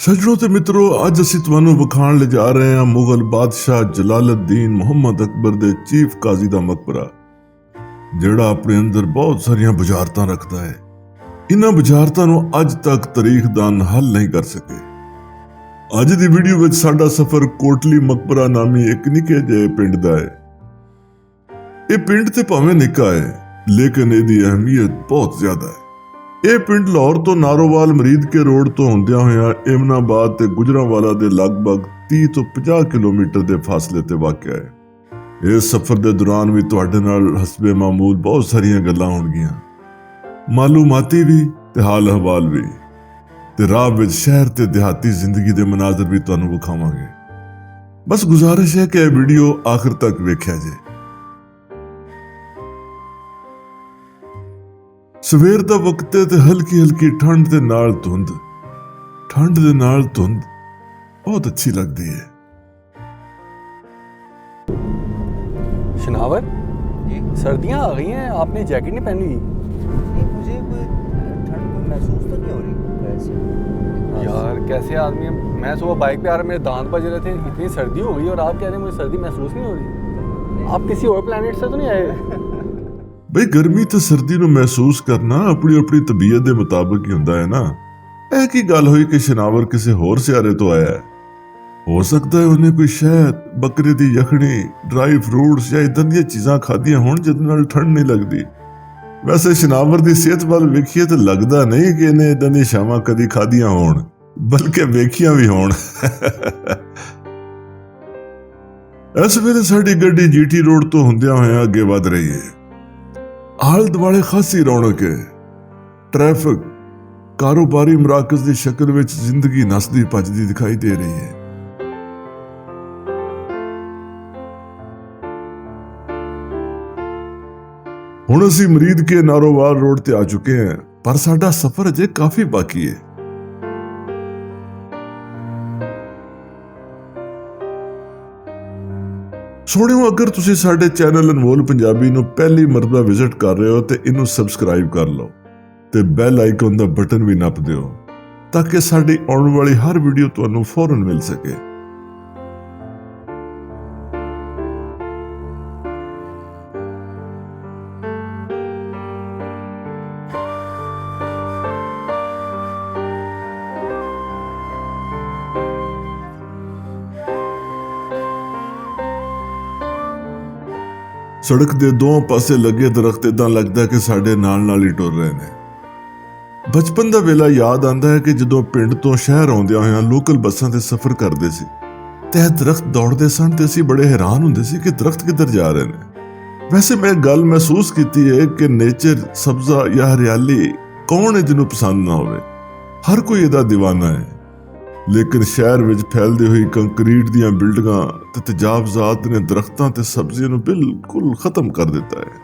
सज्जनों ते मित्रों अज असीं तुहानूं विखाण ले जा रहे हैं मुगल बादशाह जलालुद्दीन मुहम्मद अकबर दे चीफ काजी दा मकबरा जिहड़ा अपने अंदर बहुत सारियां बुझारतां रखदा है। इन्हां बुझारतां नूं अज तक तारीखदान हल नहीं कर सके। अज दी वीडियो विच साडा सफर कोटली मकबरा नामी एक निके जिहे पिंड दा है। ਇਹ ਪਿੰਡ ਤੇ ਭਾਵੇਂ ਨਿੱਕਾ ਹੈ ਲੇਕਿਨ ਇਹਦੀ ਅਹਿਮੀਅਤ ਬਹੁਤ ਜ਼ਿਆਦਾ ਹੈ। ਇਹ ਪਿੰਡ ਲਾਹੌਰ ਤੋਂ ਨਾਰੋਵਾਲ ਮਰੀਦਕੇ ਰੋਡ ਤੋਂ ਹੁੰਦਿਆਂ ਹੋਇਆਂ ਇਮਨਾਬਾਦ ਤੇ ਗੁਜਰਾਂਵਾਲਾ ਦੇ ਲਗਭਗ 30 ਤੋਂ 50 ਕਿਲੋਮੀਟਰ ਦੇ ਫਾਸਲੇ ਤੇ ਵਾਕਿਆ ਹੈ। ਇਸ ਸਫ਼ਰ ਦੇ ਦੌਰਾਨ ਵੀ ਤੁਹਾਡੇ ਨਾਲ ਹਸਬੇ ਮਾਮੂਲ ਬਹੁਤ ਸਾਰੀਆਂ ਗੱਲਾਂ ਹੋਣਗੀਆਂ, ਮਾਲੂਮਾਤੀ ਵੀ ਤੇ ਹਾਲ ਅਹਵਾਲ ਵੀ, ਤੇ ਰਾਹ ਵਿੱਚ ਸ਼ਹਿਰ ਤੇ ਦਿਹਾਤੀ ਜ਼ਿੰਦਗੀ ਦੇ ਮਨਾਜ਼ਰ ਵੀ ਤੁਹਾਨੂੰ ਵਿਖਾਵਾਂਗੇ। ਬਸ ਗੁਜ਼ਾਰਿਸ਼ ਹੈ ਕਿ ਇਹ ਵੀਡੀਓ ਆਖਿਰ ਤੱਕ ਵੇਖਿਆ ਜੇ। ਸਵੇਰ ਦਾ ਵਕਤ ਹੈ ਤੇ ਹਲਕੀ ਹਲਕੀ ਠੰਡ ਦੇ ਨਾਲ ਧੁੰਦ ਬਹੁਤ ਅੱਛੀ ਲੱਗਦੀ ਹੈ। शनावर जी, सर्दियाँ आ गई हैं, आपने जैकेट नहीं पहनी? नहीं, मुझे कोई ठंड कोई महसूस तो नहीं हो रही वैसे। यार कैसे आदमी है। मैं सुबह बाइक पे आ रहा, मेरे दांत बज रहे थे, इतनी सर्दी हो गई और आप कह रहे हैं मुझे सर्दी महसूस नहीं हो रही। आप किसी और प्लेनेट से तो नहीं आए? ਬਈ ਗਰਮੀ ਤੇ ਸਰਦੀ ਨੂੰ ਮਹਿਸੂਸ ਕਰਨਾ ਆਪਣੀ ਆਪਣੀ ਤਬੀਅਤ ਦੇ ਮੁਤਾਬਕ ਹੀ ਹੁੰਦਾ ਹੈ ਨਾ। ਇਹ ਕੀ ਗੱਲ ਹੋਈ ਕਿ ਸ਼ਨਾਵਰ ਕਿਸੇ ਹੋਰ ਸਿਆਰੇ ਤੋਂ ਆਇਆ ਹੈ? ਹੋ ਸਕਦਾ ਹੈ ਉਹਨੇ ਕੋਈ ਸ਼ਹਿਦ, ਬੱਕਰੇ ਦੀ ਯਖਣੀ, ਡਰਾਈ ਫਰੂਟਸ ਜਾਂ ਇਦਾਂ ਦੀਆਂ ਚੀਜ਼ਾਂ ਖਾਧੀਆਂ ਹੋਣ ਜਿਹਦੇ ਨਾਲ ਠੰਡ ਨਹੀਂ ਲੱਗਦੀ। ਵੈਸੇ ਸ਼ਨਾਵਰ ਦੀ ਸਿਹਤ ਵੱਲ ਵੇਖੀਏ ਤਾਂ ਲੱਗਦਾ ਨਹੀਂ ਕਿ ਇਹਨੇ ਇਦਾਂ ਦੀਆਂ ਸ਼ਾਮਾਂ ਕਦੀ ਖਾਧੀਆਂ ਹੋਣ, ਬਲਕਿ ਵੇਖੀਆਂ ਵੀ ਹੋਣ। ਇਸ ਵੇਲੇ ਸਾਡੀ ਗੱਡੀ ਜੀਟੀ ਰੋਡ ਤੋਂ ਹੁੰਦਿਆਂ ਹੋਇਆਂ ਅੱਗੇ ਵਧ ਰਹੀ ਹੈ। ਆਲੇ ਦੁਆਲੇ ਖਾਸੀ ਰੌਣਕ ਹੈ, ਟ੍ਰੈਫਿਕ, ਕਾਰੋਬਾਰੀ ਮਰਾਕਜ਼ ਦੀ ਸ਼ਕਲ ਵਿੱਚ ਜ਼ਿੰਦਗੀ ਨਸਦੀ ਭੱਜਦੀ ਦਿਖਾਈ ਦੇ ਰਹੀ ਹੈ। ਹੁਣ ਅਸੀਂ ਮਰੀਦਕੇ ਨਾਰੋਵਾਲ ਰੋਡ ਤੇ ਆ ਚੁੱਕੇ ਹਾਂ, ਪਰ ਸਾਡਾ ਸਫ਼ਰ ਅਜੇ ਕਾਫੀ ਬਾਕੀ ਹੈ। ਸੋਹਣਿਓ, ਅਗਰ ਤੁਸੀਂ ਸਾਡੇ ਚੈਨਲ ਅਨਮੋਲ ਪੰਜਾਬੀ ਨੂੰ ਪਹਿਲੀ ਮਰਤਬਾ ਵਿਜ਼ਿਟ ਕਰ ਰਹੇ ਹੋ ਤੇ ਇਹਨੂੰ ਸਬਸਕ੍ਰਾਈਬ ਕਰ ਲਓ ਤੇ ਬੈਲ ਆਈਕਨ ਦਾ ਬਟਨ ਵੀ ਨੱਪ ਦਿਓ ਤਾਂ ਕਿ ਸਾਡੀ ਆਉਣ ਵਾਲੀ ਹਰ ਵੀਡੀਓ ਤੁਹਾਨੂੰ ਫੌਰਨ ਮਿਲ ਸਕੇ। ਸੜਕ ਦੇ ਦੋਹਾਂ ਪਾਸੇ ਲੱਗੇ ਦਰਖਤ ਇਦਾਂ ਲੱਗਦਾ ਕਿ ਸਾਡੇ ਨਾਲ ਹੀ ਟੁਰ ਰਹੇ ਨੇ। ਬਚਪਨ ਦਾ ਵੇਲਾ ਯਾਦ ਆਉਂਦਾ ਹੈ ਕਿ ਜਦੋਂ ਪਿੰਡ ਤੋਂ ਸ਼ਹਿਰ ਆਉਂਦਿਆਂ ਹੋਇਆਂ ਲੋਕਲ ਬੱਸਾਂ ਤੇ ਸਫ਼ਰ ਕਰਦੇ ਸੀ ਤੇ ਦਰਖਤ ਦੌੜਦੇ ਸਨ ਤੇ ਅਸੀਂ ਬੜੇ ਹੈਰਾਨ ਹੁੰਦੇ ਸੀ ਕਿ ਦਰਖਤ ਕਿੱਧਰ ਜਾ ਰਹੇ ਨੇ। ਵੈਸੇ ਮੈਂ ਗੱਲ ਮਹਿਸੂਸ ਕੀਤੀ ਹੈ ਕਿ ਨੇਚਰ, ਸਬਜ਼ਾ ਜਾਂ ਹਰਿਆਲੀ ਕੌਣ ਹੈ ਜਿਹਨੂੰ ਪਸੰਦ ਨਾ ਹੋਵੇ। ਹਰ ਕੋਈ ਇਹਦਾ دیਵਾਨਾ ਹੈ, ਲੇਕਿਨ ਸ਼ਹਿਰ ਵਿੱਚ ਫੈਲਦੀ ਹੋਈ ਕੰਕਰੀਟ ਦੀਆਂ ਬਿਲਡਿੰਗਾਂ ਤੇ ਤੇਜ਼ਾਬਜ਼ਾਤ ਨੇ ਦਰਖਤਾਂ ਤੇ ਸਬਜ਼ੀਆਂ ਨੂੰ ਬਿਲਕੁਲ ਖਤਮ ਕਰ ਦਿੱਤਾ ਹੈ।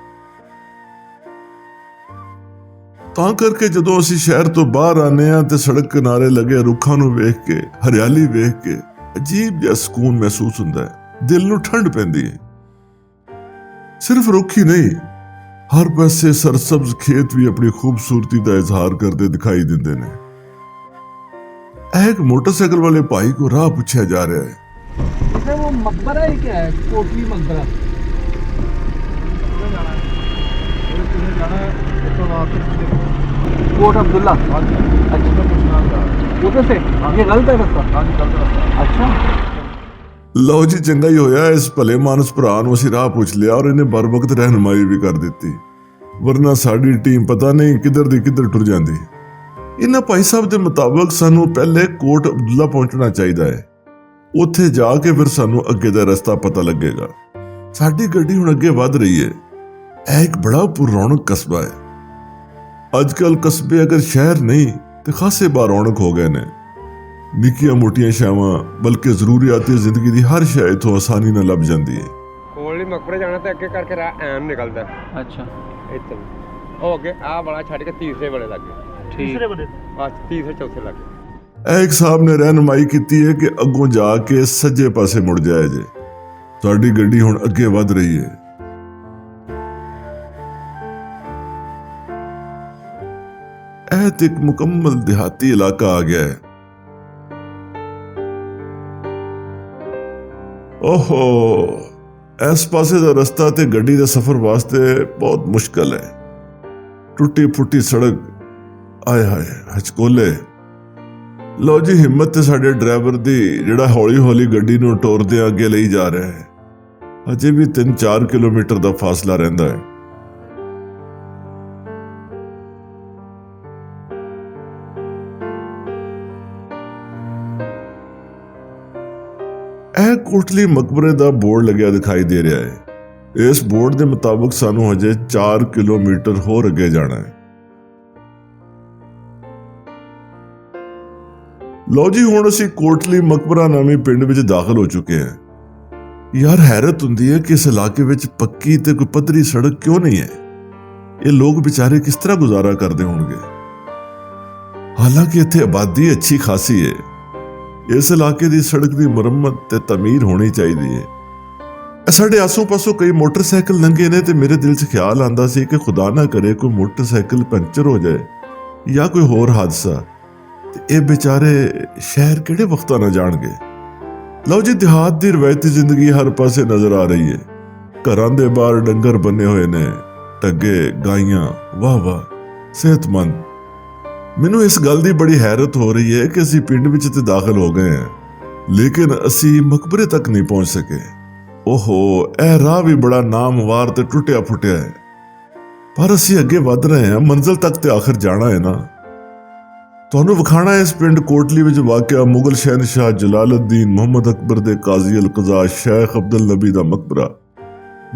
ਤਾਂ ਕਰਕੇ ਜਦੋਂ ਅਸੀਂ ਸ਼ਹਿਰ ਤੋਂ ਬਾਹਰ ਆਨੇ ਆ ਤੇ ਸੜਕ ਕਿਨਾਰੇ ਲੱਗੇ ਰੁੱਖਾਂ ਨੂੰ ਵੇਖ ਕੇ, ਹਰਿਆਲੀ ਵੇਖ ਕੇ ਅਜੀਬ ਜਿਹਾ ਸਕੂਨ ਮਹਿਸੂਸ ਹੁੰਦਾ ਹੈ, ਦਿਲ ਨੂੰ ਠੰਡ ਪੈਂਦੀ ਹੈ। ਸਿਰਫ ਰੁੱਖ ਹੀ ਨਹੀਂ, ਹਰ ਪਾਸੇ ਸਰਸਬਜ਼ ਖੇਤ ਵੀ ਆਪਣੀ ਖੂਬਸੂਰਤੀ ਦਾ ਇਜ਼ਹਾਰ ਕਰਦੇ ਦਿਖਾਈ ਦਿੰਦੇ ਨੇ। एक मोटरसाइकिल वाले भाई को राह पूछा जा रहा है। वो मकबरा है क्या है? कोटली मकबरा। कोट अब्दुल्ला। उधर से ये गलत है रास्ता। अच्छा, ਲਓ ਜੀ, ਚੰਗਾ ਹੀ ਹੋਇਆ ਇਸ ਭਲੇ ਮਾਨਸ ਭਰਾ ਨੂੰ ਅਸੀਂ ਰਾਹ ਪੁੱਛ ਲਿਆ ਔਰ ਇਹਨੇ ਬਰ ਵਕਤ ਰਹਿਨਮਾਈ ਵੀ ਕਰ ਦਿੱਤੀ, ਵਰਨਾ ਸਾਡੀ ਟੀਮ ਪਤਾ ਨਹੀਂ ਕਿੱਧਰ ਦੀ ਕਿੱਧਰ ਟੁਰ ਜਾਂਦੀ। ਇਹਨਾਂ ਭਾਈ ਸਾਹਿਬ ਦੇ ਮੁਤਾਬਕ ਸਾਨੂੰ ਪਹਿਲੇ ਕੋਟ ਅਬਦੁੱਲਾ ਪਹੁੰਚਣਾ ਚਾਹੀਦਾ ਹੈ। ਉੱਥੇ ਜਾ ਕੇ ਫਿਰ ਸਾਨੂੰ ਅੱਗੇ ਦਾ ਰਸਤਾ ਪਤਾ ਲੱਗੇਗਾ। ਸਾਡੀ ਗੱਡੀ ਹੁਣ ਅੱਗੇ ਵਧ ਰਹੀ ਹੈ। ਇਹ ਇੱਕ ਬੜਾ ਪੁਰੌਣਕ ਕਸਬਾ ਹੈ। ਅੱਜ ਕੱਲ ਕਸਬੇ ਅਗਰ ਸ਼ਹਿਰ ਨਹੀਂ ਤੇ ਖਾਸੇ ਬਾਹਰ ਰੌਣਕ ਹੋ ਗਏ ਨੇ। ਨਿੱਕੀਆਂ ਮੋਟੀਆਂ ਸ਼ਾਵਾਂ ਬਲਕਿ ਜ਼ਰੂਰੀਆਤੀ ਜ਼ਿੰਦਗੀ ਦੀ ਹਰ ਸ਼ੈ ਇੱਥੋਂ ਆਸਾਨੀ ਨਾਲ ਲੱਭ ਜਾਂਦੀ ਹੈ। ਕੋਟਲੀ ਮਕਬਰੇ ਜਾਣਾ ਤੇ ਅੱਗੇ ਕਰਕੇ ਰਾਹ ਐਮ ਨਿਕਲਦਾ। अच्छा, ਇੱਥੇ ਉਹ ਅੱਗੇ ਆਹ ਵਾਲਾ ਛੱਡ ਕੇ ਤੀਸਰੇ ਵਾਲੇ ਲੱਗੇ। तीसरे बड़े तीसरे चौथे लगे। ਇਹ ਇੱਕ ਸਾਹਿਬ ਨੇ ਰਹਿਨਮਾਈ ਕੀਤੀ ਹੈ ਕਿ ਅੱਗੋਂ ਜਾ ਕੇ ਸੱਜੇ ਪਾਸੇ ਮੁੜ ਜਾਏ ਜੇ। ਸਾਡੀ ਗੱਡੀ ਹੁਣ ਅੱਗੇ ਵਧ ਰਹੀ ਹੈ। ਇਹ ਤੇ ਇੱਕ ਮੁਕੰਮਲ ਦਿਹਾਤੀ ਇਲਾਕਾ ਆ ਗਿਆ ਹੈ। ਓਹੋ, ਇਸ ਪਾਸੇ ਦਾ ਰਸਤਾ ਤੇ ਗੱਡੀ ਦੇ ਸਫ਼ਰ ਵਾਸਤੇ ਬਹੁਤ ਮੁਸ਼ਕਲ ਹੈ। ਟੁੱਟੀ ਫੁੱਟੀ ਸੜਕ, ਆਏ ਹਾਏ ਹਚਕੋਲੇ। ਲਓ ਜੀ, ਹਿੰਮਤ ਤੇ ਸਾਡੇ ਡਰਾਈਵਰ ਦੀ, ਜਿਹੜਾ ਹੌਲੀ ਹੌਲੀ ਗੱਡੀ ਨੂੰ ਟੋਰਦੇ ਅੱਗੇ ਲਈ ਜਾ ਰਿਹਾ ਹੈ। ਅਜੇ ਵੀ 3-4 ਕਿਲੋਮੀਟਰ ਦਾ ਫਾਸਲਾ ਰਹਿੰਦਾ ਹੈ। ਇਹ ਕੋਟਲੀ ਮਕਬਰੇ ਦਾ ਬੋਰਡ ਲੱਗਿਆ ਦਿਖਾਈ ਦੇ ਰਿਹਾ ਹੈ। ਇਸ ਬੋਰਡ ਦੇ ਮੁਤਾਬਕ ਸਾਨੂੰ ਹਜੇ 4 ਕਿਲੋਮੀਟਰ ਹੋਰ ਅੱਗੇ ਜਾਣਾ ਹੈ। ਲਓ ਜੀ, ਹੁਣ ਅਸੀਂ ਕੋਟਲੀ ਮਕਬਰਾ ਨਾਮੀ ਪਿੰਡ ਵਿੱਚ ਦਾਖਲ ਹੋ ਚੁੱਕੇ ਹਾਂ। ਯਾਰ, ਹੈਰਤ ਹੁੰਦੀ ਹੈ ਕਿ ਇਸ ਇਲਾਕੇ ਵਿੱਚ ਪੱਕੀ ਤੇ ਕੋਈ ਪੱਧਰੀ ਸੜਕ ਕਿਉਂ ਨਹੀਂ ਹੈ। ਇਹ ਲੋਕ ਵਿਚਾਰੇ ਕਿਸ ਤਰ੍ਹਾਂ ਗੁਜ਼ਾਰਾ ਕਰਦੇ ਹੋਣਗੇ। ਹਾਲਾਂਕਿ ਇੱਥੇ ਆਬਾਦੀ ਅੱਛੀ ਖਾਸੀ ਹੈ। ਇਸ ਇਲਾਕੇ ਦੀ ਸੜਕ ਦੀ ਮੁਰੰਮਤ ਤੇ ਤਮੀਰ ਹੋਣੀ ਚਾਹੀਦੀ ਹੈ। ਸਾਡੇ ਆਸੋਂ-ਪਾਸੋਂ ਕਈ ਮੋਟਰਸਾਈਕਲ ਲੰਘੇ ਨੇ ਤੇ ਮੇਰੇ ਦਿਲ 'ਚ ਖਿਆਲ ਆਂਦਾ ਸੀ ਕਿ ਖੁਦਾ ਨਾ ਕਰੇ ਕੋਈ ਮੋਟਰਸਾਈਕਲ ਪੰਚਰ ਹੋ ਜਾਏ ਜਾਂ ਕੋਈ ਹੋਰ ਹਾਦਸਾ, ਤੇ ਇਹ ਵਿਚਾਰੇ ਸ਼ਹਿਰ ਕਿਹੜੇ ਵਕਤਾਂ ਨਾਲ ਜਾਣਗੇ। ਲਓ ਜੀ, ਦਿਹਾਤ ਦੀ ਰਵਾਇਤੀ ਜ਼ਿੰਦਗੀ ਹਰ ਪਾਸੇ ਨਜ਼ਰ ਆ ਰਹੀ ਹੈ। ਘਰਾਂ ਦੇ ਬਾਹਰ ਡੰਗਰ ਬੰਨੇ ਹੋਏ ਨੇ, ਟੱਗੇ, ਗਾਈਆਂ, ਵਾਹ ਵਾਹ, ਸਿਹਤਮੰਦ। ਮੈਨੂੰ ਇਸ ਗੱਲ ਦੀ ਬੜੀ ਹੈਰਤ ਹੋ ਰਹੀ ਹੈ ਕਿ ਅਸੀਂ ਪਿੰਡ ਵਿੱਚ ਤੇ ਦਾਖਲ ਹੋ ਗਏ ਹਾਂ, ਲੇਕਿਨ ਅਸੀਂ ਮਕਬਰੇ ਤੱਕ ਨਹੀਂ ਪਹੁੰਚ ਸਕੇ। ਓਹੋ, ਇਹ ਰਾਹ ਵੀ ਬੜਾ ਨਾਮਵਾਰ ਤੇ ਟੁੱਟਿਆ ਫੁੱਟਿਆ ਹੈ, ਪਰ ਅਸੀਂ ਅੱਗੇ ਵੱਧ ਰਹੇ ਹਾਂ। ਮੰਜ਼ਿਲ ਤੱਕ ਤੇ ਆਖਰ ਜਾਣਾ ਹੈ ਨਾ। ਤੁਹਾਨੂੰ ਵਿਖਾਣਾ ਇਸ ਪਿੰਡ ਕੋਟਲੀ ਵਿੱਚ ਵਾਕਿਆ ਮੁਗਲ ਸ਼ਹਿਨਸ਼ਾਹ ਜਲਾਲੁਦੀਨ ਮੁਹੰਮਦ ਅਕਬਰ ਦੇ ਕਾਜ਼ੀ ਅਲ-ਕਜ਼ਾ ਸ਼ੇਖ ਅਬਦੁਲ ਨਬੀ ਦਾ ਮਕਬਰਾ,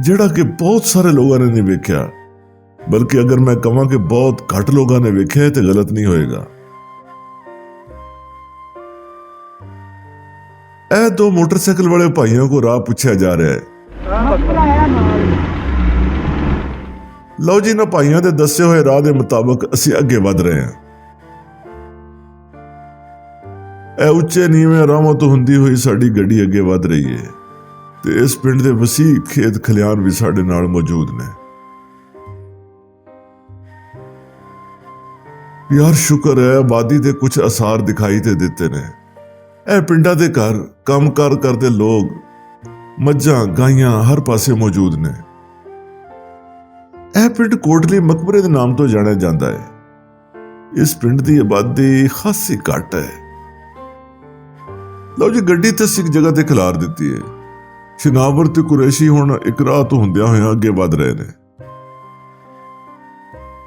ਜਿਹੜਾ ਕਿ ਬਹੁਤ ਸਾਰੇ ਲੋਕਾਂ ਨੇ ਨਹੀਂ ਵੇਖਿਆ। ਬਲਕਿ ਅਗਰ ਮੈਂ ਕਹਾਂ ਕਿ ਬਹੁਤ ਘੱਟ ਲੋਕਾਂ ਨੇ ਵੇਖਿਆ ਤੇ ਗਲਤ ਨਹੀਂ ਹੋਏਗਾ। ਇਹ ਦੋ ਮੋਟਰਸਾਈਕਲ ਵਾਲੇ ਭਾਈਆਂ ਕੋ ਰਾਹ ਪੁੱਛਿਆ ਜਾ ਰਿਹਾ ਹੈ। ਲਓ ਜੀ, ਨਾ ਭਾਈਆਂ ਦੇ ਦੱਸੇ ਹੋਏ ਰਾਹ ਦੇ ਮੁਤਾਬਕ ਅਸੀਂ ਅੱਗੇ ਵਧ ਰਹੇ ਹਾਂ। ਇਹ ਉੱਚੇ ਨੀਵੇਂ ਰਾਹਾਂ ਤੋਂ ਹੁੰਦੀ ਹੋਈ ਸਾਡੀ ਗੱਡੀ ਅੱਗੇ ਵਧ ਰਹੀ ਹੈ ਤੇ ਇਸ ਪਿੰਡ ਦੇ ਵਸੀਹ ਖੇਤ ਖਲਿਆਣ ਵੀ ਸਾਡੇ ਨਾਲ ਮੌਜੂਦ ਨੇ। ਯਾਰ, ਸ਼ੁਕਰ ਹੈ ਆਬਾਦੀ ਦੇ ਕੁਝ ਅਸਾਰ ਦਿਖਾਈ ਤੇ ਦਿੱਤੇ ਨੇ। ਇਹ ਪਿੰਡਾਂ ਦੇ ਘਰ ਕੰਮਕਾਰ ਕਰਦੇ ਲੋਕ, ਮੱਝਾਂ, ਗਾਈਆਂ ਹਰ ਪਾਸੇ ਮੌਜੂਦ ਨੇ। ਇਹ ਪਿੰਡ ਕੋਟਲੀ ਮਕਬਰੇ ਦੇ ਨਾਮ ਤੋਂ ਜਾਣਿਆ ਜਾਂਦਾ ਹੈ। ਇਸ ਪਿੰਡ ਦੀ ਆਬਾਦੀ ਖਾਸੀ ਘੱਟ ਹੈ। ਲਓ ਜੀ, ਗੱਡੀ ਤੇ ਇੱਕ ਜਗ੍ਹਾ ਤੇ ਖਿਲਾਰ ਦਿੱਤੀ ਹੈ। ਸ਼ਨਾਵਰ ਤੇ ਕੁਰੈਸ਼ੀ ਹੁਣ ਇੱਕ ਰਾਹ ਤੋਂ ਹੁੰਦਿਆਂ ਹੋਇਆਂ ਅੱਗੇ ਵਧ ਰਹੇ ਨੇ।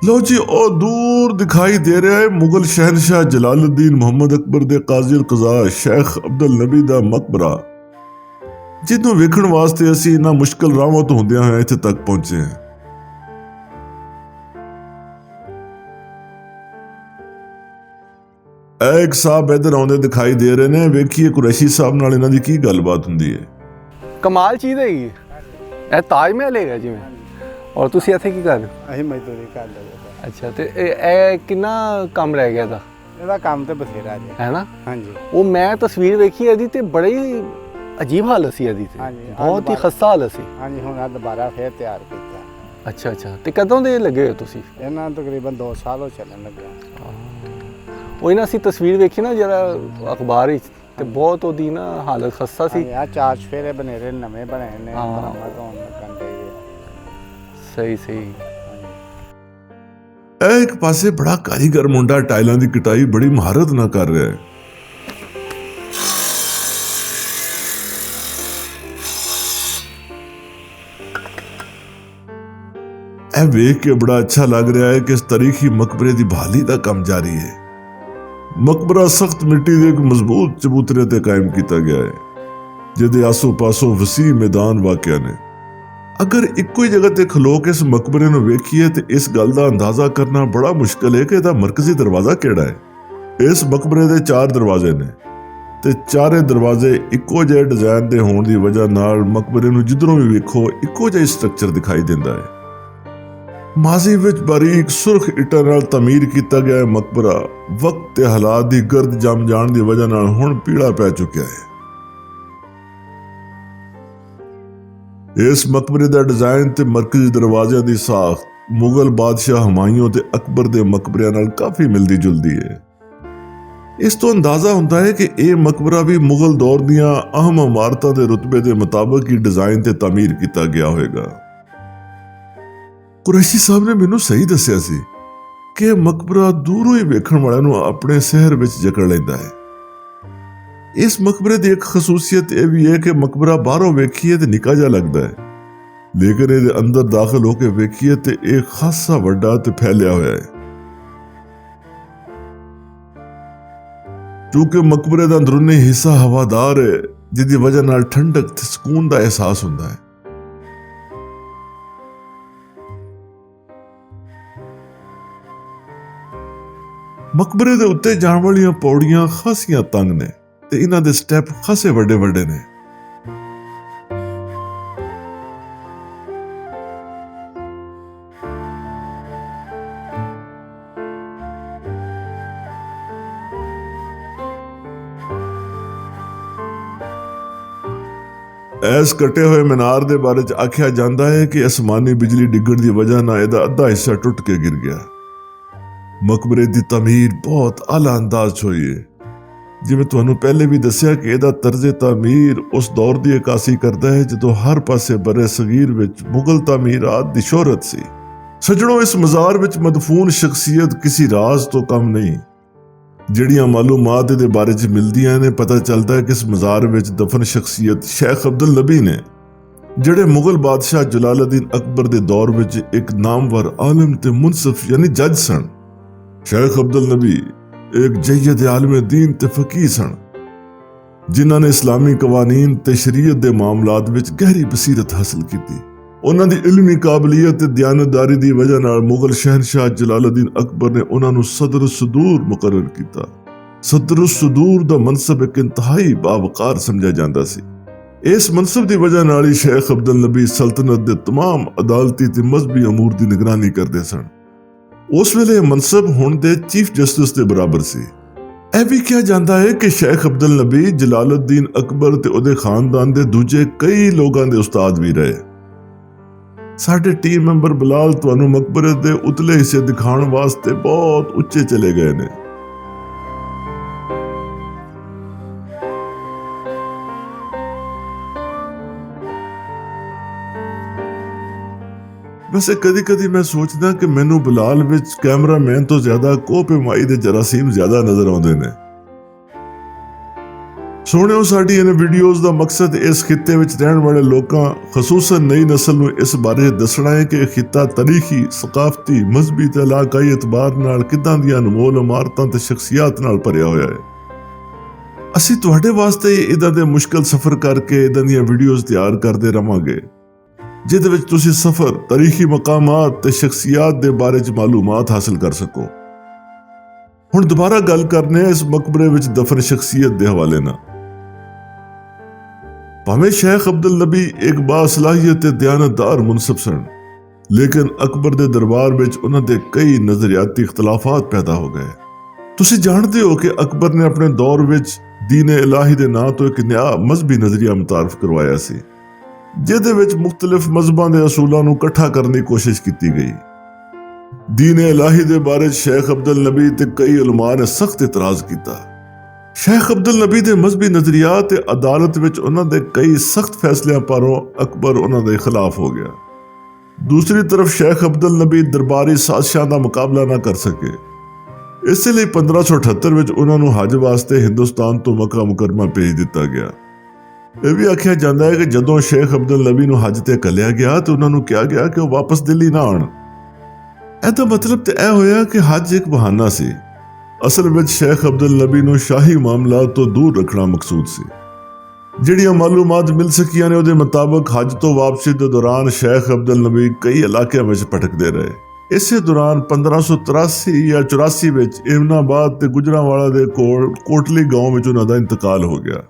ਲਓ ਜੀ, ਉਹ ਦੂਰ ਦਿਖਾਈ ਦੇ ਰਿਹਾ ਹੈ ਮੁਗਲ ਸ਼ਹਿਨਸ਼ਾਹ ਜਲਾਲੁਦੀਨ ਮੁਹੰਮਦ ਅਕਬਰ ਦੇ ਕਾਜ਼ੀ ਅਲ-ਕਜ਼ਾ ਸ਼ੇਖ ਅਬਦੁਲ ਨਬੀ ਦਾ ਮਕਬਰਾ, ਜਿਹਨੂੰ ਵੇਖਣ ਵਾਸਤੇ ਅਸੀਂ ਇਹਨਾਂ ਮੁਸ਼ਕਲ ਰਾਹਾਂ ਤੋਂ ਹੁੰਦਿਆਂ ਹੋਇਆਂ ਇੱਥੇ ਤੱਕ ਪਹੁੰਚੇ ਹਾਂ। ਇੱਕ ਸਾਹਿਬ ਇੱਧਰ ਆਉਂਦੇ ਦਿਖਾਈ ਦੇ ਰਹੇ ਨੇ। ਵੇਖੀਏ ਕੁਰੈਸ਼ੀ ਸਾਹਿਬ ਨਾਲ ਇਹਨਾਂ ਦੀ ਕੀ ਗੱਲਬਾਤ ਹੁੰਦੀ ਹੈ। ਕਮਾਲ ਚੀਜ਼ ਹੈਗੀ ਇਹ ਤਾਜ ਮਹਿਲ ਹੈਗਾ ਜਿਵੇਂ। ਔਰ ਤੁਸੀਂ ਇੱਥੇ ਕੀ ਕਰ ਰਹੇ ਹੋ? ਅਸੀਂ ਮਜ਼ਦੂਰੀ ਕਰ ਲਏ। ਅੱਛਾ, ਤੇ ਇਹ ਕਿੰਨਾ ਕੰਮ ਰਹਿ ਗਿਆ ਇਹਦਾ ਕੰਮ ਤੇ ਬਥੇਰਾ ਜੀ, ਹੈ ਨਾ? ਹਾਂਜੀ। ਉਹ ਮੈਂ ਤਸਵੀਰ ਵੇਖੀ ਇਹਦੀ ਤੇ ਬੜੀ ਅਜੀਬ ਹਾਲਤ ਸੀ ਇਹਦੀ, ਤੇ ਹਾਂਜੀ, ਬਹੁਤ ਹੀ ਖਸਤਾ ਹਾਲਤ ਸੀ। ਹਾਂਜੀ, ਹੁਣ ਆ ਦੁਬਾਰਾ ਫੇਰ ਤਿਆਰ ਕੀਤਾ। ਅੱਛਾ ਅੱਛਾ, ਤੇ ਕਦੋਂ ਦੇ ਲੱਗੇ ਹੋ ਤੁਸੀਂ? ਇਹਨਾਂ ਨੂੰ ਤਕਰੀਬਨ 2 ਸਾਲ ਹੋ ਚੱਲਣ ਲੱਗਾ। ਉਹ ਇਹਨਾਂ ਅਸੀਂ ਤਸਵੀਰ ਵੇਖੀ ਨਾ ਜਿਹੜਾ ਅਖਬਾਰ ਵਿੱਚ, ਤੇ ਬਹੁਤ ਉਹਦੀ ਨਾ ਹਾਲਤ ਖਸਤਾ ਸੀ। ਆ 4 ਚਫੇਰੇ ਬਨੇਰੇ ਨਵੇਂ ਬਣੇ ਨੇ, ਮੁਰੰਮਤ ਹੋਣ ਲੱਗਣ ਦੇ। ਸਹੀ ਸਹੀ। ਇਹ ਇੱਕ ਪਾਸੇ ਬੜਾ ਕਾਰੀਗਰ ਮੁੰਡਾ ਟਾਈਲਾਂ ਦੀ ਕਟਾਈ ਬੜੀ ਮਹਾਰਤ ਨਾਲ ਕਰ ਰਿਹਾ ਹੈ। ਇਹ ਵੇਖ ਕੇ ਬੜਾ ਅੱਛਾ ਲੱਗ ਰਿਹਾ ਹੈ ਕਿ ਇਸ ਤਾਰੀਖੀ ਮਕਬਰੇ ਦੀ ਬਹਾਲੀ ਦਾ ਕੰਮ ਜਾਰੀ ਹੈ। ਮਕਬਰਾ ਸਖਤ ਮਿੱਟੀ ਦੇ ਇੱਕ ਮਜ਼ਬੂਤ ਚਬੂਤਰੇ ਤੇ ਕਾਇਮ ਕੀਤਾ ਗਿਆ ਹੈ, ਜਿਹਦੇ ਆਸੋ-ਪਾਸੋਂ ਵਸੀਹ ਮੈਦਾਨ ਵਾਕਿਆ ਨੇ। ਅਗਰ ਇੱਕੋ ਹੀ ਜਗ੍ਹਾ ਤੇ ਖਲੋ ਕੇ ਇਸ ਮਕਬਰੇ ਨੂੰ ਵੇਖੀਏ ਤੇ ਇਸ ਗੱਲ ਦਾ ਅੰਦਾਜ਼ਾ ਕਰਨਾ ਬੜਾ ਮੁਸ਼ਕਲ ਹੈ ਕਿ ਇਹਦਾ ਮਰਕਜ਼ੀ ਦਰਵਾਜ਼ਾ ਕਿਹੜਾ ਹੈ। ਇਸ ਮਕਬਰੇ ਦੇ 4 ਦਰਵਾਜ਼ੇ ਨੇ ਤੇ ਚਾਰੇ ਦਰਵਾਜ਼ੇ ਇੱਕੋ ਜਿਹੇ ਡਿਜ਼ਾਈਨ ਦੇ ਹੋਣ ਦੀ ਵਜ੍ਹਾ ਨਾਲ ਮਕਬਰੇ ਨੂੰ ਜਿੱਧਰੋਂ ਵੀ ਵੇਖੋ ਇੱਕੋ ਜਿਹਾ ਸਟਰਕਚਰ ਦਿਖਾਈ ਦਿੰਦਾ ਹੈ। ਮਾਜ਼ੀ ਵਿੱਚ ਬਾਰੀਕ ਸੁਰਖ ਇੱਟਾਂ ਨਾਲ ਤਮੀਰ ਕੀਤਾ ਗਿਆ ਹੈ ਮਕਬਰਾ ਵਕਤ ਤੇ ਹਾਲਾਤ ਦੀ ਗਰਦ ਜੰਮ ਜਾਣ ਦੀ ਵਜ੍ਹਾ ਨਾਲ ਹੁਣ ਪੀਲਾ ਪੈ ਚੁੱਕਿਆ ਹੈ। ਇਸ ਮਕਬਰੇ ਦਾ ਡਿਜ਼ਾਈਨ ਤੇ ਮਰਕਜ਼ੀ ਦਰਵਾਜ਼ਿਆਂ ਦੀ ਸਾਖਤ ਮੁਗਲ ਬਾਦਸ਼ਾਹ ਹਮਾਯੂੰ ਤੇ ਅਕਬਰ ਦੇ ਮਕਬਰਿਆਂ ਨਾਲ ਕਾਫੀ ਮਿਲਦੀ ਜੁਲਦੀ ਹੈ। ਇਸ ਤੋਂ ਅੰਦਾਜ਼ਾ ਹੁੰਦਾ ਹੈ ਕਿ ਇਹ ਮਕਬਰਾ ਵੀ ਮੁਗਲ ਦੌਰ ਦੀਆਂ ਅਹਿਮ ਇਮਾਰਤਾਂ ਦੇ ਰੁਤਬੇ ਦੇ ਮੁਤਾਬਕ ਹੀ ਡਿਜ਼ਾਈਨ ਤੇ ਤਾਮੀਰ ਕੀਤਾ ਗਿਆ ਹੋਵੇਗਾ। ਕੁਰੈਸ਼ੀ ਸਾਹਿਬ ਨੇ ਮੈਨੂੰ ਸਹੀ ਦੱਸਿਆ ਸੀ ਕਿ ਇਹ ਮਕਬਰਾ ਦੂਰੋਂ ਹੀ ਵੇਖਣ ਵਾਲਿਆਂ ਨੂੰ ਆਪਣੇ ਸ਼ਹਿਰ ਵਿੱਚ ਜਕੜ ਲੈਂਦਾ ਹੈ। ਇਸ ਮਕਬਰੇ ਦੀ ਇੱਕ ਖਸੂਸੀਅਤ ਇਹ ਵੀ ਹੈ ਕਿ ਮਕਬਰਾ ਬਾਹਰੋਂ ਵੇਖੀਏ ਤੇ ਨਿੱਕਾ ਜਿਹਾ ਲੱਗਦਾ ਹੈ, ਲੇਕਿਨ ਇਹਦੇ ਅੰਦਰ ਦਾਖਲ ਹੋ ਕੇ ਵੇਖੀਏ ਤੇ ਇਹ ਖਾਸਾ ਵੱਡਾ ਤੇ ਫੈਲਿਆ ਹੋਇਆ ਹੈ। ਕਿਉਂਕਿ ਮਕਬਰੇ ਦਾ ਅੰਦਰੂਨੀ ਹਿੱਸਾ ਹਵਾਦਾਰ ਹੈ, ਜਿਹਦੀ ਵਜ੍ਹਾ ਨਾਲ ਠੰਡਕ ਤੇ ਸਕੂਨ ਦਾ ਅਹਿਸਾਸ ਹੁੰਦਾ ਹੈ। ਮਕਬਰੇ ਦੇ ਉੱਤੇ ਜਾਣ ਵਾਲੀਆਂ ਪੌੜੀਆਂ ਖਾਸੀਆਂ ਤੰਗ ਨੇ ਤੇ ਇਹਨਾਂ ਦੇ ਸਟੈਪ ਖਾਸੇ ਵੱਡੇ ਵੱਡੇ ਨੇ। ਇਸ ਕੱਟੇ ਹੋਏ ਮੀਨਾਰ ਦੇ ਬਾਰੇ 'ਚ ਆਖਿਆ ਜਾਂਦਾ ਹੈ ਕਿ ਅਸਮਾਨੀ ਬਿਜਲੀ ਡਿੱਗਣ ਦੀ ਵਜ੍ਹਾ ਨਾਲ ਇਹਦਾ ਅੱਧਾ ਹਿੱਸਾ ਟੁੱਟ ਕੇ ਗਿਰ ਗਿਆ। ਮਕਬਰੇ ਦੀ ਤਮੀਰ ਬਹੁਤ ਆਲਾ ਅੰਦਾਜ਼ 'ਚ ਹੋਈ ਹੈ। ਜਿਵੇਂ ਤੁਹਾਨੂੰ ਪਹਿਲੇ ਵੀ ਦੱਸਿਆ ਕਿ ਇਹਦਾ ਤਰਜ਼ੇ ਤਾਮੀਰ ਉਸ ਦੌਰ ਦੀ ਅਕਾਸੀ ਕਰਦਾ ਹੈ ਜਦੋਂ ਹਰ ਪਾਸੇ ਬਰੇ ਸਗੀਰ ਵਿੱਚ ਮੁਗਲ ਤਾਮੀਰਾਤ ਦੀ ਸ਼ੋਹਰਤ ਸੀ। ਸੱਜਣੋ, ਇਸ ਮਜ਼ਾਰ ਵਿੱਚ ਮਦਫੂਨ ਸ਼ਖਸੀਅਤ ਕਿਸੇ ਰਾਜ਼ ਤੋਂ ਕਮ ਨਹੀਂ। ਜਿਹੜੀਆਂ ਮਾਲੂਮਾਤ ਇਹਦੇ ਬਾਰੇ 'ਚ ਮਿਲਦੀਆਂ ਨੇ, ਪਤਾ ਚੱਲਦਾ ਹੈ ਕਿ ਇਸ ਮਜ਼ਾਰ ਵਿੱਚ ਦਫਨ ਸ਼ਖਸੀਅਤ ਸ਼ੇਖ ਅਬਦੁਲ ਨਬੀ ਨੇ, ਜਿਹੜੇ ਮੁਗਲ ਬਾਦਸ਼ਾਹ ਜਲਾਲੁਦੀਨ ਅਕਬਰ ਦੇ ਦੌਰ ਵਿੱਚ ਇੱਕ ਨਾਮਵਰ ਆਲਮ ਤੇ ਮੁਨਸਫ ਯਾਨੀ ਜੱਜ ਸਨ। ਸ਼ੇਖ ਅਬਦੁਲ ਨਬੀ ਇੱਕ ਜਯਦ ਆਲਮ ਦੀਨ ਤੇ ਫਕੀਹ ਸਨ, ਜਿਨ੍ਹਾਂ ਨੇ ਇਸਲਾਮੀ ਕਵਾਨੀਨ ਤੇ ਸ਼ਰੀਅਤ ਦੇ ਮਾਮਲਾਤ ਵਿੱਚ ਗਹਿਰੀ ਬਸੀਰਤ ਹਾਸਲ ਕੀਤੀ। ਉਹਨਾਂ ਦੀ ਇਲਮੀ ਕਾਬਲੀਅਤ ਤੇ ਦਿਆਨਤਦਾਰੀ ਦੀ ਵਜ੍ਹਾ ਨਾਲ ਮੁਗਲ ਸ਼ਹਿਨਸ਼ਾਹ ਜਲਾਲੁਦੀਨ ਅਕਬਰ ਨੇ ਉਹਨਾਂ ਨੂੰ ਸਦਰ ਸਦੂਰ ਮੁਕਰਰ ਕੀਤਾ। ਸਦਰ ਸਦੂਰ ਦਾ ਮਨਸਬ ਇੱਕ ਇੰਤਹਾਈ ਬਾਵਕਾਰ ਸਮਝਿਆ ਜਾਂਦਾ ਸੀ। ਇਸ ਮਨਸਬ ਦੀ ਵਜ੍ਹਾ ਨਾਲ ਹੀ ਸ਼ੇਖ ਅਬਦੁਲ ਨਬੀ ਸਲਤਨਤ ਦੇ तमाम ਅਦਾਲਤੀ ਤੇ ਮਜ਼ਹਬੀ ਅਮੂਰ ਦੀ ਨਿਗਰਾਨੀ ਕਰਦੇ ਸਨ। ਉਸ ਵੇਲੇ ਇਹ ਮਨਸਬ ਹੁਣ ਦੇ ਚੀਫ ਜਸਟਿਸ ਦੇ ਬਰਾਬਰ ਸੀ। ਇਹ ਵੀ ਕਿਹਾ ਜਾਂਦਾ ਹੈ ਕਿ ਸ਼ੇਖ ਅਬਦੁਲ ਨਬੀ ਜਲਾਲੁਦੀਨ ਅਕਬਰ ਤੇ ਉਹਦੇ ਖਾਨਦਾਨ ਦੇ ਦੂਜੇ ਕਈ ਲੋਕਾਂ ਦੇ ਉਸਤਾਦ ਵੀ ਰਹੇ। ਸਾਡੇ ਟੀਮ ਮੈਂਬਰ ਬਲਾਲ ਤੁਹਾਨੂੰ ਮਕਬਰੇ ਦੇ ਉਤਲੇ ਹਿੱਸੇ ਦਿਖਾਉਣ ਵਾਸਤੇ ਬਹੁਤ ਉੱਚੇ ਚਲੇ ਗਏ ਨੇ। ਵੈਸੇ ਕਦੀ ਮੈਂ ਸੋਚਦਾ ਕਿ ਮੈਨੂੰ ਬਲਾਲ ਵਿੱਚ ਕੈਮਰਾਮੈਨ ਤੋਂ ਜ਼ਿਆਦਾ ਕੋਹ-ਪਿਮਾਈ ਦੇ ਜਰਾਸੀਮ ਜ਼ਿਆਦਾ ਨਜ਼ਰ ਆਉਂਦੇ ਨੇ। ਸੋਹਣਿਓ, ਸਾਡੀ ਇਹਨਾਂ ਵੀਡੀਓਜ਼ ਦਾ ਮਕਸਦ ਇਸ ਖਿੱਤੇ ਵਿੱਚ ਰਹਿਣ ਵਾਲੇ ਲੋਕਾਂ, ਖਸੂਸਨ ਨਈ ਨਸਲ ਨੂੰ ਇਸ ਬਾਰੇ ਦੱਸਣਾ ਹੈ ਕਿ ਇਹ ਖਿੱਤਾ ਤਾਰੀਖੀ, ਸਕਾਫਤੀ, ਮਜ਼ਹਬੀ ਤੇ ਇਲਾਕਾਈ ਇਤਬਾਰ ਨਾਲ ਕਿੱਦਾਂ ਦੀਆਂ ਅਨਮੋਲ ਇਮਾਰਤਾਂ ਤੇ ਸ਼ਖਸੀਅਤ ਨਾਲ ਭਰਿਆ ਹੋਇਆ ਹੈ। ਅਸੀਂ ਤੁਹਾਡੇ ਵਾਸਤੇ ਇਦਾਂ ਦੇ ਮੁਸ਼ਕਲ ਸਫ਼ਰ ਕਰਕੇ ਇਦਾਂ ਦੀਆਂ ਵੀਡੀਓਜ਼ ਤਿਆਰ ਕਰਦੇ ਰਵਾਂਗੇ, ਜਿਹਦੇ ਵਿੱਚ ਤੁਸੀਂ ਸਫ਼ਰ, ਤਾਰੀਖੀ ਮਕਾਮਾਤ ਤੇ ਸ਼ਖਸੀਅਤ ਦੇ ਬਾਰੇ 'ਚ ਮਾਲੂਮਾਤ ਹਾਸਲ ਕਰ ਸਕੋ। ਹੁਣ ਦੁਬਾਰਾ ਗੱਲ ਕਰਨੇ ਇਸ ਮਕਬਰੇ ਵਿੱਚ ਦਫਨ ਸ਼ਖਸੀਅਤ ਦੇ ਹਵਾਲੇ ਨਾਲ। ਭਾਵੇਂ ਸ਼ੇਖ ਅਬਦੁਲ ਨਬੀ ਇੱਕ ਬਾਸਲਾਹੀਅਤ ਤੇ ਦਿਆਨਤਦਾਰ ਮੁਨਸਬ ਸਨ, ਲੇਕਿਨ ਅਕਬਰ ਦੇ ਦਰਬਾਰ ਵਿੱਚ ਉਹਨਾਂ ਦੇ ਕਈ ਨਜ਼ਰਿਆਤੀ ਇਖਤਲਾਫਾਤ ਪੈਦਾ ਹੋ ਗਏ। ਤੁਸੀਂ ਜਾਣਦੇ ਹੋ ਕਿ ਅਕਬਰ ਨੇ ਆਪਣੇ ਦੌਰ ਵਿੱਚ ਦੀਨ-ਏ ਇਲਾਹੀ ਦੇ ਨਾਂ ਤੋਂ ਇੱਕ ਨया ਮਜ਼ਹਬੀ ਨਜ਼ਰੀਆ ਮੁਤਾਰਫ ਕਰਵਾਇਆ ਸੀ, ਜਿਹਦੇ ਵਿੱਚ ਮੁਖਤਲਿਫ ਮਜ਼ਹਬਾਂ ਦੇ ਅਸੂਲਾਂ ਨੂੰ ਇਕੱਠਾ ਕਰਨ ਦੀ ਕੋਸ਼ਿਸ਼ ਕੀਤੀ ਗਈ। ਦੀਨ-ਏ ਇਲਾਹੀ ਦੇ ਬਾਰੇ ਸ਼ੇਖ ਅਬਦੁਲ ਨਬੀ ਤੇ ਕਈ ਉਲਮਾ ਨੇ ਸਖਤ ਇਤਰਾਜ਼ ਕੀਤਾ। ਸ਼ੇਖ ਅਬਦੁਲ ਨਬੀ ਦੇ ਮਜ਼ਹਬੀ ਨਜ਼ਰੀਆਤ ਤੇ ਅਦਾਲਤ ਵਿੱਚ ਉਹਨਾਂ ਦੇ ਕਈ ਸਖਤ ਫੈਸਲਿਆਂ ਪਰੋਂ ਅਕਬਰ ਉਹਨਾਂ ਦੇ ਖਿਲਾਫ ਹੋ ਗਿਆ। ਦੂਸਰੀ ਤਰਫ ਸ਼ੇਖ ਅਬਦੁਲ ਨਬੀ ਦਰਬਾਰੀ ਸਾਜ਼ਿਸ਼ਾਂ ਦਾ ਮੁਕਾਬਲਾ ਨਾ ਕਰ ਸਕੇ। ਇਸੇ ਲਈ 1578 ਵਿੱਚ ਉਹਨਾਂ ਨੂੰ ਹੱਜ ਵਾਸਤੇ ਹਿੰਦੁਸਤਾਨ ਤੋਂ ਮੱਕਾ ਮੁਕਰਮਾ ਭੇਜ ਦਿੱਤਾ ਗਿਆ। ਇਹ ਵੀ ਆਖਿਆ ਜਾਂਦਾ ਹੈ ਕਿ ਜਦੋਂ ਸ਼ੇਖ ਅਬਦੁਲ ਨਬੀ ਨੂੰ ਹੱਜ ਤੇ ਘੱਲਿਆ ਗਿਆ ਤੇ ਉਹਨਾਂ ਨੂੰ ਕਿਹਾ ਗਿਆ ਕਿ ਉਹ ਵਾਪਸ ਦਿੱਲੀ ਨਾ ਆਉਣ। ਇਹਦਾ ਮਤਲਬ ਤੇ ਇਹ ਹੋਇਆ ਕਿ ਹੱਜ ਇੱਕ ਬਹਾਨਾ ਸੀ। ਅਸਲ ਵਿੱਚ ਸ਼ੇਖ ਅਬਦੁਲ ਨਬੀ ਨੂੰ ਸ਼ਾਹੀ ਮਾਮਲਾਤ ਤੋਂ ਦੂਰ ਰੱਖਣਾ ਮਕਸੂਦ ਸੀ। ਜਿਹੜੀਆਂ ਮਾਲੂਮਾਤ ਮਿਲ ਸਕੀਆਂ ਨੇ ਉਹਦੇ ਮੁਤਾਬਕ ਹੱਜ ਤੋਂ ਵਾਪਸੀ ਦੇ ਦੌਰਾਨ ਸ਼ੇਖ ਅਬਦੁਲ ਨਬੀ ਕਈ ਇਲਾਕਿਆਂ ਵਿੱਚ ਭਟਕਦੇ ਰਹੇ। ਇਸੇ ਦੌਰਾਨ 1583 ਜਾਂ 84 ਵਿੱਚ ਇਮਨਾਬਾਦ ਤੇ ਗੁਜਰਾਂਵਾਲਾ ਦੇ ਕੋਲ ਕੋਟਲੀ ਗਾਉਂ ਵਿੱਚ ਉਹਨਾਂ ਦਾ ਇੰਤਕਾਲ ਹੋ ਗਿਆ।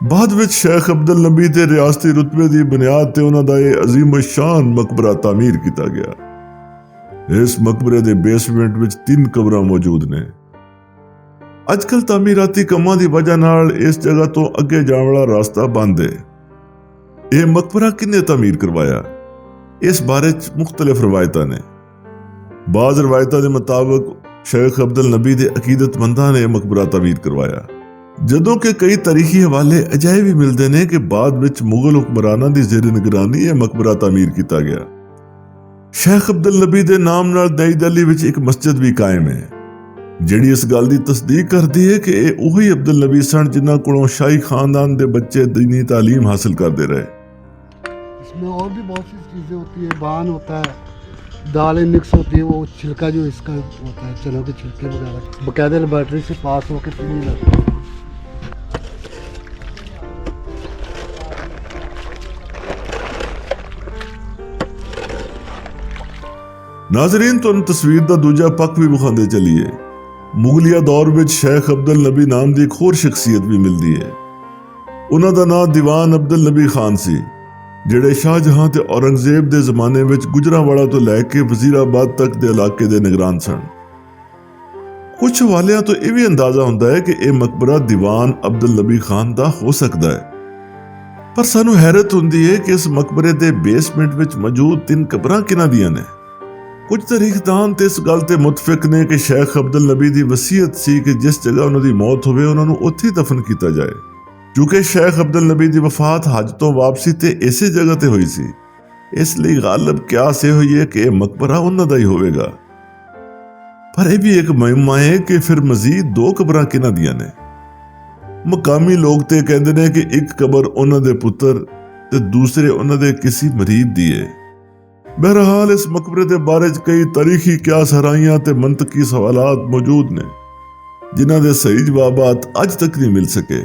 ਬਾਅਦ ਵਿੱਚ ਸ਼ੇਖ ਅਬਦੁਲ ਨਬੀ ਦੇ ਰਿਆਸਤੀ ਰੁਤਬੇ ਦੀ ਬੁਨਿਆਦ ਤੇ ਉਹਨਾਂ ਦਾ ਇਹ ਅਜ਼ੀਮ ਸ਼ਾਨ ਮਕਬਰਾ ਤਾਮੀਰ ਕੀਤਾ ਗਿਆ। ਇਸ ਮਕਬਰੇ ਦੇ ਬੇਸਮੈਂਟ ਵਿੱਚ 3 ਕਬਰਾਂ ਮੌਜੂਦ ਨੇ। ਅੱਜਕੱਲ ਤਾਮੀਰਾਤੀ ਕੰਮਾਂ ਦੀ ਵਜ੍ਹਾ ਨਾਲ ਇਸ ਜਗ੍ਹਾ ਤੋਂ ਅੱਗੇ ਜਾਣ ਵਾਲਾ ਰਸਤਾ ਬੰਦ ਹੈ। ਇਹ ਮਕਬਰਾ ਕਿਹਨੇ ਤਾਮੀਰ ਕਰਵਾਇਆ, ਇਸ ਬਾਰੇ 'ਚ ਮੁਖਤਲਿਫ ਰਵਾਇਤਾਂ ਨੇ। ਬਾਜ਼ ਰਵਾਇਤਾਂ ਦੇ ਮੁਤਾਬਕ ਸ਼ੇਖ ਅਬਦੁਲ ਨਬੀ ਦੇ ਅਕੀਦਤਮੰਦਾਂ ਨੇ ਮਕਬਰਾ ਤਾਮੀਰ ਕਰਵਾਇਆ। ਜਦੋਂ ਕਿ ਕਈ ਤਾਰੀਖੀ ਹਵਾਲੇ ਅਜਿਹੇ ਵੀ ਮਿਲਦੇ ਨੇ ਕਿ ਬਾਅਦ ਵਿੱਚ ਮੁਗਲ ਹੁਕਮਰਾਨਾਂ ਦੀ ਜ਼ੇਰ ਨਿਗਰਾਨੀ ਇਹ ਮਕਬਰਾ ਤਾਮੀਰ ਕੀਤਾ ਗਿਆ। ਸ਼ੇਖ ਅਬਦੁਲ ਨਬੀ ਦੇ ਨਾਮ ਨਾਲ ਨਈ ਦਿੱਲੀ ਵਿੱਚ ਇੱਕ ਮਸਜਿਦ ਵੀ ਕਾਇਮ ਹੈ, ਜਿਹੜੀ ਇਸ ਗੱਲ ਦੀ ਤਸਦੀਕ ਕਰਦੀ ਹੈ ਕਿ ਇਹ ਉਹੀ ਅਬਦੁਲ ਨਬੀ ਸਨ ਜਿਨ੍ਹਾਂ ਕੋਲੋਂ ਸ਼ਾਹੀ ਖਾਨਦਾਨ ਦੇ ਬੱਚੇ दीनी तालीम हासिल करते रहे। इसमें और भी बहुत सी चीज़ें होती है, बान होता है, दालें मिक्स होती है, वो छिलका जो इसका होता है चनों के छिलके वगैरह बाकायदा लेबॉर्ट्री से पास होकर पीने लगता है। नाजरीन ਤੁਹਾਨੂੰ ਤਸਵੀਰ ਦਾ ਦੂਜਾ ਪੱਖ ਵੀ ਵਿਖਾਉਂਦੇ ਚੱਲੀਏ। ਮੁਗਲਿਆ ਦੌਰ ਵਿੱਚ ਸ਼ੇਖ ਅਬਦੁਲ ਨਬੀ ਨਾਮ ਦੀ ਇੱਕ ਹੋਰ ਸ਼ਖਸੀਅਤ ਵੀ ਮਿਲਦੀ ਹੈ। ਉਹਨਾਂ ਦਾ ਨਾਮ ਦੀਵਾਨ ਅਬਦੁਲ ਨਬੀ ਖਾਨ ਸੀ, ਜਿਹੜੇ ਸ਼ਾਹਜਹਾਂ ਤੇ ਔਰੰਗਜ਼ੇਬ ਦੇ ਜ਼ਮਾਨੇ ਵਿੱਚ ਗੁਜਰਾਂਵਾਲਾ ਤੋਂ ਲੈ ਕੇ ਵਜ਼ੀਰਾਬਾਦ ਤੱਕ ਦੇ ਇਲਾਕੇ ਦੇ ਨਿਗਰਾਨ ਸਨ। ਕੁਝ ਹਵਾਲਿਆਂ ਤੋਂ ਇਹ ਵੀ ਅੰਦਾਜ਼ਾ ਹੁੰਦਾ ਹੈ ਕਿ ਇਹ ਮਕਬਰਾ ਦੀਵਾਨ ਅਬਦੁਲ ਨਬੀ ਖਾਨ ਦਾ ਹੋ ਸਕਦਾ ਹੈ, ਪਰ ਸਾਨੂੰ ਹੈਰਤ ਹੁੰਦੀ ਹੈ ਕਿ ਇਸ ਮਕਬਰੇ ਦੇ ਬੇਸਮੈਂਟ ਵਿੱਚ ਮੌਜੂਦ 3 ਕਬਰਾਂ ਕਿਹਨਾਂ ਦੀਆਂ ਨੇ। ਕੁਝ ਤਾਰੀਖਦਾਨ ਤੇ ਇਸ ਗੱਲ ਤੇ ਮੁਤਫਿਕ ਨੇ ਕਿ ਸ਼ੇਖ ਅਬਦੁਲ ਨਬੀ ਦੀ ਵਸੀਅਤ ਸੀ ਕਿ ਜਿਸ ਜਗ੍ਹਾ ਉਹਨਾਂ ਦੀ ਮੌਤ ਹੋਵੇ ਉਹਨਾਂ ਨੂੰ ਉੱਥੇ ਦਫਨ ਕੀਤਾ ਜਾਏ। ਕਿਉਂਕਿ ਸ਼ੇਖ ਅਬਦੁਲ ਨਬੀ ਦੀ ਵਫਾਤ ਹਜ ਤੋਂ ਵਾਪਸੀ ਤੇ ਇਸੇ ਜਗ੍ਹਾ ਤੇ ਹੋਈ ਸੀ, ਇਸ ਲਈ ਗਾਲਬ ਕਿਆਸ ਇਹ ਹੋਈ ਹੈ ਕਿ ਇਹ ਮਕਬਰਾ ਉਹਨਾਂ ਦਾ ਹੀ ਹੋਵੇਗਾ। ਪਰ ਇਹ ਵੀ ਇੱਕ ਮੁਅੱਮਾ ਹੈ ਕਿ ਫਿਰ ਮਜ਼ੀਦ 2 ਕਬਰਾਂ ਕਿਹਨਾਂ ਦੀਆਂ ਨੇ। ਮਕਾਮੀ ਲੋਕ ਤੇ ਕਹਿੰਦੇ ਨੇ ਕਿ ਇੱਕ ਕਬਰ ਉਹਨਾਂ ਦੇ ਪੁੱਤਰ ਤੇ ਦੂਸਰੇ ਉਹਨਾਂ ਦੇ ਕਿਸੇ ਮਰੀਦ ਦੀ ਹੈ। ਬਹਰਹਾਲ ਇਸ ਮਕਬਰੇ ਦੇ ਬਾਰੇ 'ਚ ਕਈ ਤਾਰੀਖੀ ਕਿਆਸ ਹਰਾਈਆਂ ਤੇ ਮੰਤਕੀ ਸਵਾਲਾਤ ਮੌਜੂਦ ਨੇ, ਜਿਨ੍ਹਾਂ ਦੇ ਸਹੀ ਜਵਾਬਾਤ ਅੱਜ ਤੱਕ ਨਹੀਂ ਮਿਲ ਸਕੇ।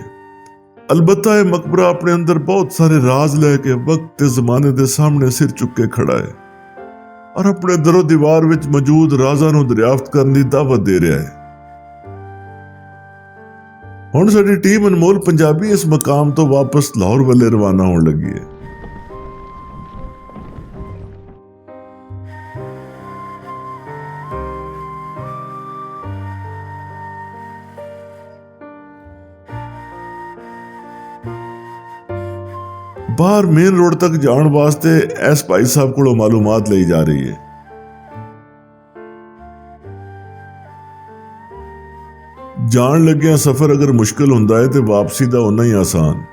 ਅਲਬੱਤਾ ਇਹ ਮਕਬਰਾ ਆਪਣੇ ਅੰਦਰ ਬਹੁਤ ਸਾਰੇ ਰਾਜ਼ ਲੈ ਕੇ ਵਕਤ ਤੇ ਜ਼ਮਾਨੇ ਦੇ ਸਾਹਮਣੇ ਸਿਰ ਚੁੱਕ ਕੇ ਖੜਾ ਹੈ ਔਰ ਆਪਣੇ ਦਰੋ ਦੀਵਾਰ ਵਿੱਚ ਮੌਜੂਦ ਰਾਜ਼ਾਂ ਨੂੰ ਦਰਿਆਫਤ ਕਰਨ ਦੀ ਦਾਵਤ ਦੇ ਰਿਹਾ ਹੈ। ਹੁਣ ਸਾਡੀ ਟੀਮ ਅਨਮੋਲ ਪੰਜਾਬੀ ਇਸ ਮਕਾਮ ਤੋਂ ਵਾਪਸ ਲਾਹੌਰ ਵੱਲੇ ਰਵਾਨਾ ਹੋਣ ਲੱਗੀ ਹੈ। ਬਾਹਰ ਮੇਨ ਰੋਡ ਤੱਕ ਜਾਣ ਵਾਸਤੇ ਐਸ ਭਾਈ ਸਾਹਿਬ ਕੋਲੋਂ ਮਾਲੂਮਾਤ ਲਈ ਜਾ ਰਹੀ ਹੈ। ਜਾਣ ਲੱਗਿਆ ਸਫ਼ਰ ਅਗਰ ਮੁਸ਼ਕਿਲ ਹੁੰਦਾ ਹੈ ਤੇ ਵਾਪਸੀ ਦਾ ਉਨਾ ਹੀ ਆਸਾਨ।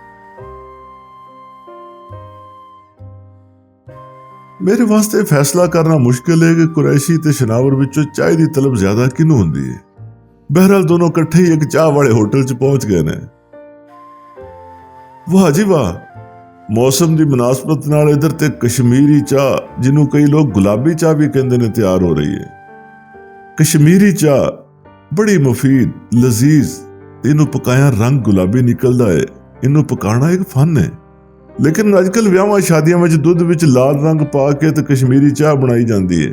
ਮੇਰੇ ਵਾਸਤੇ ਫੈਸਲਾ ਕਰਨਾ ਮੁਸ਼ਕਿਲ ਹੈ ਕਿ ਕੁਰੈਸ਼ੀ ਤੇ ਸ਼ਨਾਵਰ ਵਿੱਚੋਂ ਚਾਹ ਦੀ ਤਲਬ ਜ਼ਿਆਦਾ ਕਿਹਨੂੰ ਹੁੰਦੀ ਹੈ। ਬਹਰਹਾਲ ਦੋਨੋਂ ਇਕੱਠੇ ਹੀ ਇੱਕ ਚਾਹ ਵਾਲੇ ਹੋਟਲ 'ਚ ਪਹੁੰਚ ਗਏ ਨੇ। ਵਾਹ ਜੀ ਵਾਹ, ਮੌਸਮ ਦੀ ਮੁਨਾਸਬਤ ਨਾਲ ਇਧਰ ਤੇ ਕਸ਼ਮੀਰੀ ਚਾਹ, ਜਿਹਨੂੰ ਕਈ ਲੋਕ ਗੁਲਾਬੀ ਚਾਹ ਵੀ ਕਹਿੰਦੇ ਨੇ, ਤਿਆਰ ਹੋ ਰਹੀ ਹੈ। ਕਸ਼ਮੀਰੀ ਚਾਹ ਬੜੀ ਮੁਫੀਦ, ਲਜ਼ੀਜ਼, ਇਹਨੂੰ ਪਕਾਇਆ ਰੰਗ ਗੁਲਾਬੀ ਨਿਕਲਦਾ ਹੈ। ਇਹਨੂੰ ਪਕਾਉਣਾ ਇੱਕ ਫਨ ਹੈ, ਲੇਕਿਨ ਅੱਜਕੱਲ ਵਿਆਹਾਂ ਸ਼ਾਦੀਆਂ ਵਿੱਚ ਦੁੱਧ ਵਿੱਚ ਲਾਲ ਰੰਗ ਪਾ ਕੇ ਤੇ ਕਸ਼ਮੀਰੀ ਚਾਹ ਬਣਾਈ ਜਾਂਦੀ ਹੈ।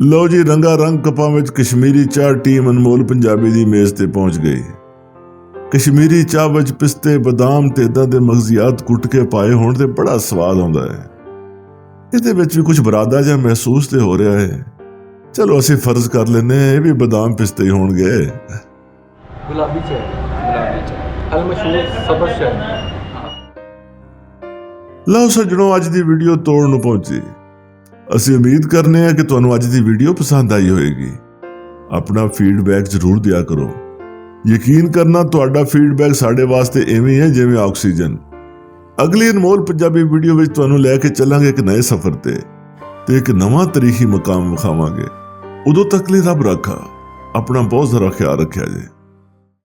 ਲਓ ਜੀ, ਰੰਗਾ ਰੰਗ ਕੱਪਾਂ ਵਿੱਚ ਕਸ਼ਮੀਰੀ ਚਾਹ ਟੀਮ ਅਨਮੋਲ ਪੰਜਾਬੀ ਦੀ ਮੇਜ਼ ਤੇ ਪਹੁੰਚ ਗਈ। ਕਸ਼ਮੀਰੀ ਚਾਹ ਵਿੱਚ ਪਿਸਤੇ, ਬਦਾਮ ਤੇ ਇਦਾਂ ਦੇ ਮਗਜ਼ੀਆਤ ਕੁੱਟ ਕੇ ਪਾਏ ਹੋਣ ਤੇ ਬੜਾ ਸਵਾਦ ਆਉਂਦਾ ਹੈ। ਇਹਦੇ ਵਿੱਚ ਵੀ ਕੁਝ ਬਰਾਦਾ ਜਿਹਾ ਮਹਿਸੂਸ ਤੇ ਹੋ ਰਿਹਾ ਹੈ। ਚਲੋ ਅਸੀਂ ਫਰਜ਼ ਕਰ ਲੈਂਦੇ ਹਾਂ ਇਹ ਵੀ ਬਦਾਮ ਪਿਸਤੇ ਹੀ ਹੋਣਗੇ। गुलाबी चाय अल मशहूर सब्ज़ चाय। ਲਓ ਸੱਜਣੋ, ਅੱਜ ਦੀ ਵੀਡੀਓ ਤੋੜ ਨੂੰ ਪਹੁੰਚੀ। ਅਸੀਂ ਉਮੀਦ ਕਰਨੇ ਹਾਂ ਕਿ ਤੁਹਾਨੂੰ ਅੱਜ ਦੀ ਵੀਡੀਓ ਪਸੰਦ ਆਈ ਹੋਵੇਗੀ। ਆਪਣਾ ਫੀਡਬੈਕ ਜ਼ਰੂਰ ਦਿਆ ਕਰੋ। ਯਕੀਨ ਕਰਨਾ, ਤੁਹਾਡਾ ਫੀਡਬੈਕ ਸਾਡੇ ਵਾਸਤੇ ਐਵੇਂ ਹੈ ਜਿਵੇਂ ਆਕਸੀਜਨ। ਅਗਲੀ ਅਨਮੋਲ ਪੰਜਾਬੀ ਵੀਡੀਓ ਵਿੱਚ ਤੁਹਾਨੂੰ ਲੈ ਕੇ ਚੱਲਾਂਗੇ ਇੱਕ ਨਵੇਂ ਸਫ਼ਰ ਤੇ ਇੱਕ ਨਵਾਂ ਤਾਰੀਖੀ ਮਕਾਮ ਵਿਖਾਵਾਂਗੇ। ਉਦੋਂ ਤੱਕ ਲਈ ਰੱਬ ਰਾਖਾ। ਆਪਣਾ ਬਹੁਤ ਜ਼ਰਾ ਖਿਆਲ ਰੱਖਿਆ ਜੇ।